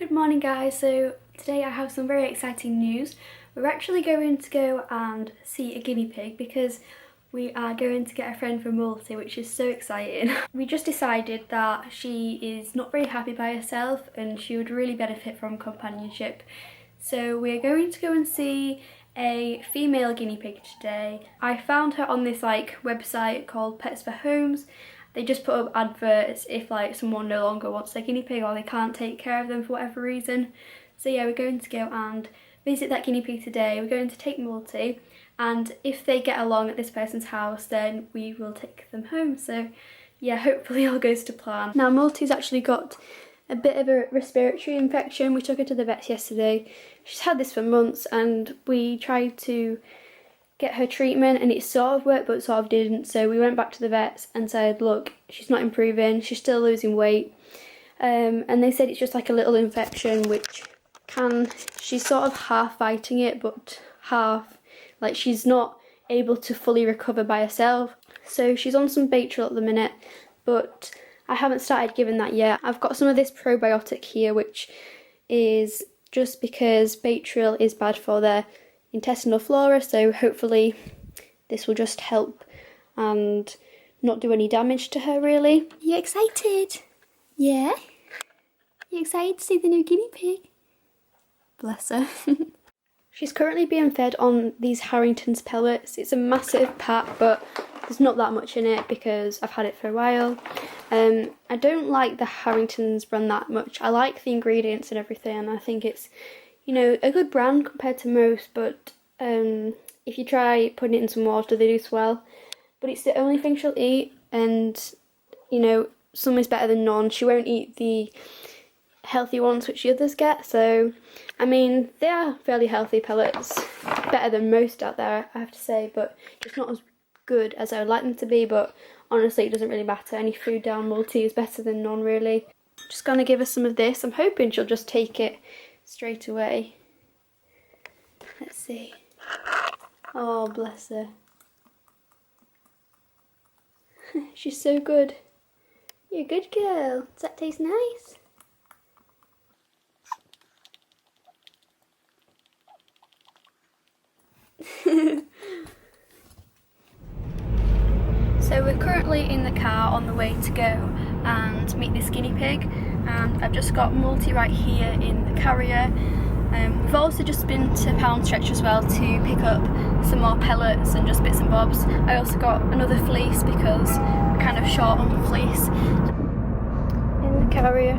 Good morning guys, so today I have some very exciting news. We're actually going to go and see a guinea pig because we are going to get a friend from Multy, which is so exciting. We just decided that she is not very happy by herself and she would really benefit from companionship. So we're going to go and see a female guinea pig today. I found her on this website called Pets for Homes. They just put up adverts if someone no longer wants their guinea pig or they can't take care of them for whatever reason. So yeah, we're going to go and visit that guinea pig today. We're going to take Multy, and if they get along at this person's house then we will take them home. So yeah, hopefully all goes to plan. Now Multy's actually got a bit of a respiratory infection. We took her to the vets yesterday. She's had this for months and we tried to get her treatment and it sort of worked but sort of didn't, so we went back to the vets and said, look, she's not improving, she's still losing weight, and they said it's just like a little infection which she's sort of half fighting it but half, she's not able to fully recover by herself. So she's on some Baytril at the minute, but I haven't started giving that yet. I've got some of this probiotic here which is just because Baytril is bad for their intestinal flora, so hopefully this will just help and not do any damage to her really. You excited? Yeah? You excited to see the new guinea pig? Bless her. She's currently being fed on these Harrington's pellets. It's a massive pack but there's not that much in it because I've had it for a while. I don't like the Harrington's brand that much. I like the ingredients and everything and I think it's, you know, a good brand compared to most, but if you try putting it in some water they do swell. But it's the only thing she'll eat, and you know, some is better than none. She won't eat the healthy ones which the others get, so I mean they are fairly healthy pellets, better than most out there I have to say, but just not as good as I would like them to be. But honestly it doesn't really matter, any food down Multy is better than none really. Just gonna give her some of this. I'm hoping she'll just take it straight away. Let's see. Oh, bless her. She's so good. You're a good girl. Does that taste nice? So we're currently in the car on the way to go and meet this guinea pig, and I've just got Multy right here in the carrier. We've also just been to Pound Stretch as well to pick up some more pellets and just bits and bobs. I also got another fleece because we're kind of short on fleece. In the carrier.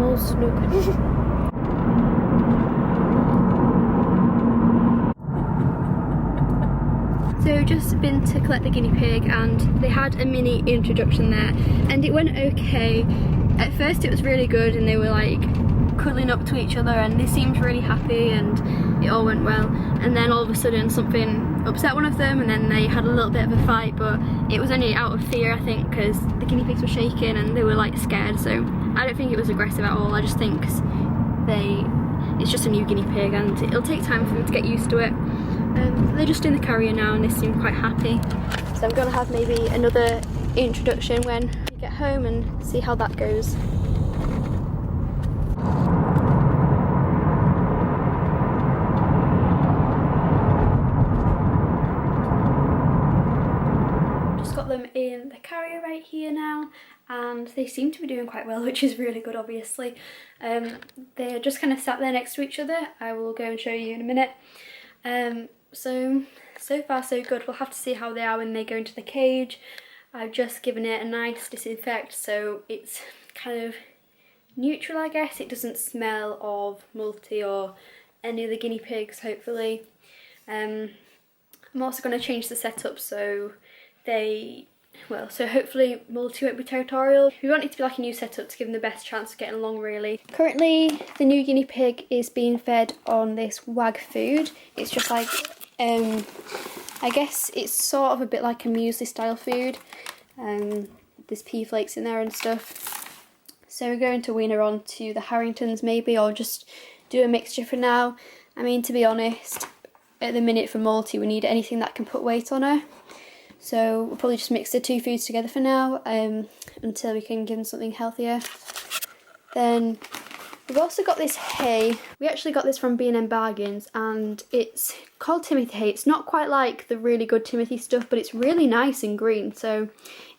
All snug. So just been to collect the guinea pig and they had a mini introduction there and it went okay. At first it was really good and they were cuddling up to each other and they seemed really happy and it all went well, and then all of a sudden something upset one of them and then they had a little bit of a fight, but it was only out of fear I think because the guinea pigs were shaking and they were scared, so I don't think it was aggressive at all. I just think it's just a new guinea pig and it'll take time for them to get used to it. They're just in the carrier now and they seem quite happy, so I'm going to have maybe another introduction when we get home and see how that goes. Got them in the carrier right here now and they seem to be doing quite well, which is really good obviously. They're just kind of sat there next to each other. I will go and show you in a minute. So far so good. We'll have to see how they are when they go into the cage. I've just given it a nice disinfect so it's kind of neutral I guess. It doesn't smell of Multy or any of the guinea pigs hopefully. I'm also going to change the setup so hopefully Multy won't be territorial. We want it to be like a new setup to give them the best chance of getting along really. Currently the new guinea pig is being fed on this wag food. It's just I guess it's sort of a bit like a muesli style food. There's pea flakes in there and stuff. So we're going to wean her on to the Harringtons maybe, or just do a mixture for now. I mean, to be honest, at the minute for Multy we need anything that can put weight on her. So we'll probably just mix the two foods together for now until we can give them something healthier. Then we've also got this hay. We actually got this from B&M Bargains and it's called Timothy hay. It's not quite like the really good Timothy stuff, but it's really nice and green. So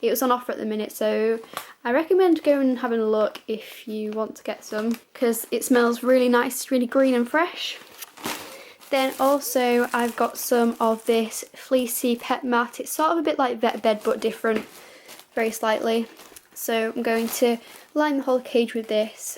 it was on offer at the minute. So I recommend going and having a look if you want to get some, because it smells really nice, really green and fresh. Then also I've got some of this fleecy pet mat. It's sort of a bit like vet bed but different, very slightly. So I'm going to line the whole cage with this.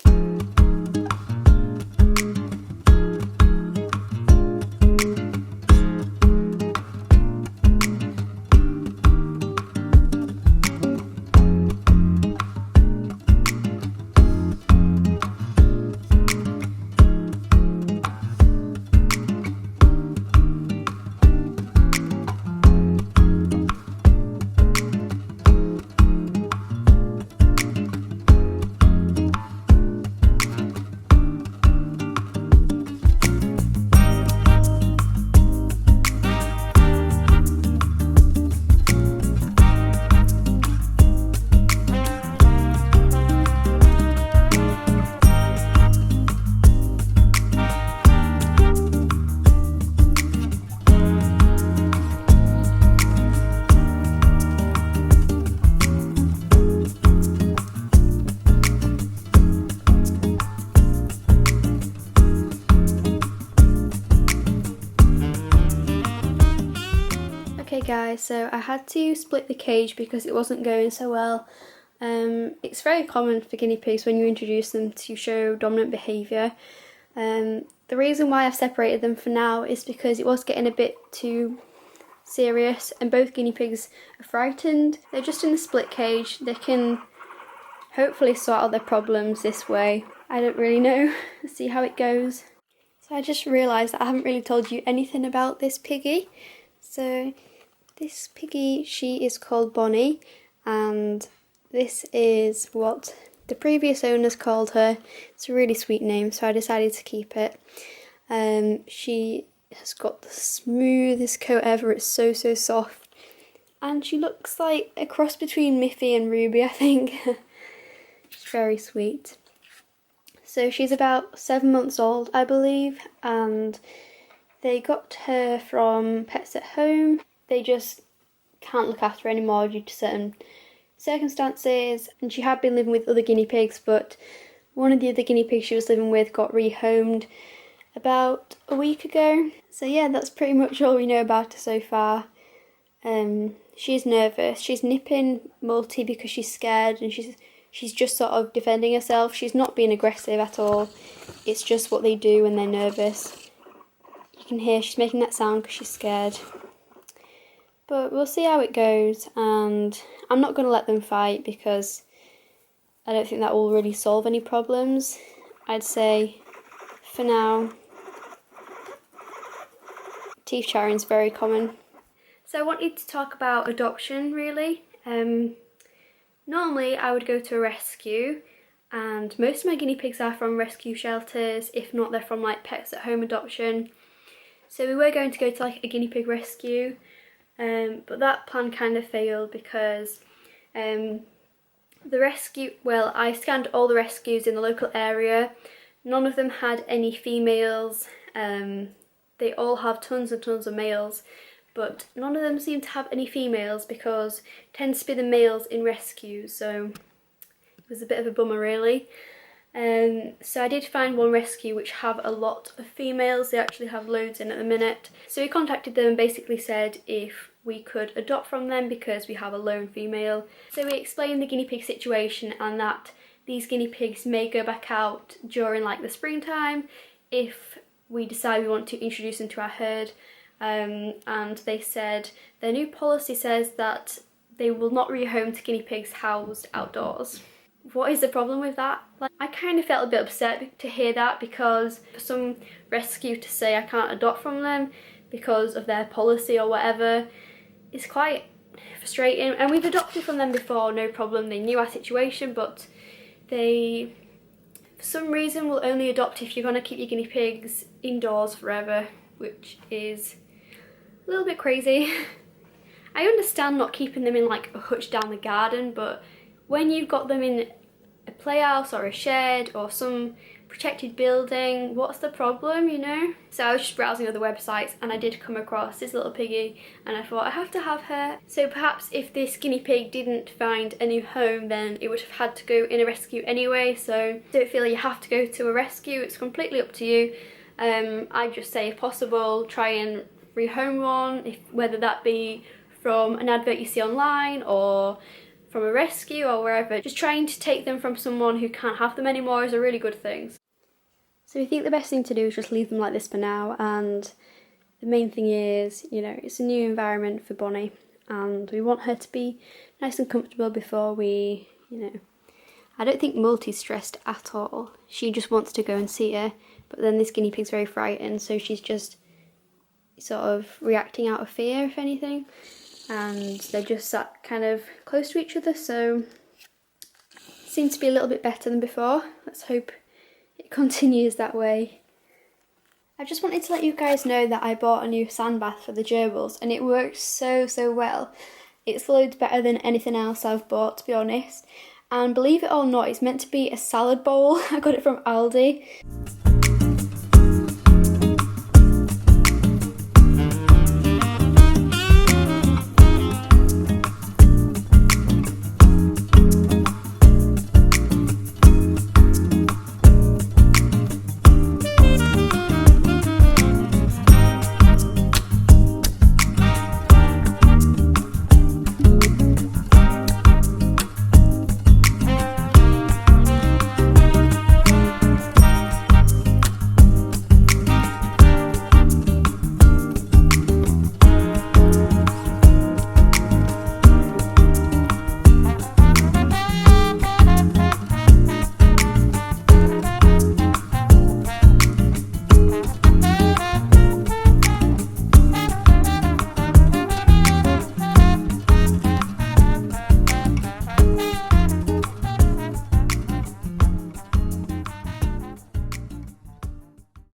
Okay guys, so I had to split the cage because it wasn't going so well. It's very common for guinea pigs when you introduce them to show dominant behaviour. The reason why I've separated them for now is because it was getting a bit too serious and both guinea pigs are frightened. They're just in the split cage. They can hopefully sort out their problems this way. I don't really know. Let's see how it goes. So I just realised that I haven't really told you anything about this piggy. So this piggy, she is called Bonnie, and this is what the previous owners called her. It's a really sweet name, so I decided to keep it. She has got the smoothest coat ever. It's so soft, and she looks like a cross between Miffy and Ruby, I think. She's very sweet. So she's about 7 months old, I believe, and they got her from Pets at Home. They just can't look after her anymore due to certain circumstances, and she had been living with other guinea pigs, but one of the other guinea pigs she was living with got rehomed about a week ago. So yeah, that's pretty much all we know about her so far. She's nervous. She's nipping Multy because she's scared, and she's just sort of defending herself. She's not being aggressive at all. It's just what they do when they're nervous. You can hear she's making that sound because she's scared. But we'll see how it goes, and I'm not going to let them fight because I don't think that will really solve any problems. I'd say for now, teeth chattering is very common. So I wanted to talk about adoption really. Normally I would go to a rescue, and most of my guinea pigs are from rescue shelters. If not, they're from like Pets at Home adoption. So we were going to go to like a guinea pig rescue. But that plan kind of failed because I scanned all the rescues in the local area. None of them had any females. They all have tons and tons of males, but none of them seem to have any females because it tends to be the males in rescues, so it was a bit of a bummer really. So I did find one rescue which have a lot of females. They actually have loads in at the minute. So we contacted them and basically said if we could adopt from them because we have a lone female. So we explained the guinea pig situation and that these guinea pigs may go back out during like the springtime if we decide we want to introduce them to our herd. And they said their new policy says that they will not rehome to guinea pigs housed outdoors. What is the problem with that? Like, I kind of felt a bit upset to hear that, because for some rescue to say I can't adopt from them because of their policy or whatever is quite frustrating. And we've adopted from them before, no problem. They knew our situation, but they for some reason will only adopt if you're going to keep your guinea pigs indoors forever, which is a little bit crazy. I understand not keeping them in like a hutch down the garden, but when you've got them in a playhouse or a shed or some protected building. What's the problem, you know? So I was just browsing other websites and I did come across this little piggy and I thought I have to have her. So perhaps if this guinea pig didn't find a new home, then it would have had to go in a rescue anyway, so don't feel you have to go to a rescue, it's completely up to you. I just say if possible try and rehome one, whether that be from an advert you see online or from a rescue or wherever. Just trying to take them from someone who can't have them anymore is a really good thing. So we think the best thing to do is just leave them like this for now, and the main thing is, you know, it's a new environment for Bonnie and we want her to be nice and comfortable before we, you know. I don't think Multy's stressed at all. She just wants to go and see her, but then this guinea pig's very frightened, so she's just sort of reacting out of fear, if anything. And they're just sat kind of close to each other, so it seems to be a little bit better than before. Let's hope it continues that way. I just wanted to let you guys know that I bought a new sand bath for the gerbils and it works so well. It's loads better than anything else I've bought, to be honest. And believe it or not, it's meant to be a salad bowl. I got it from Aldi.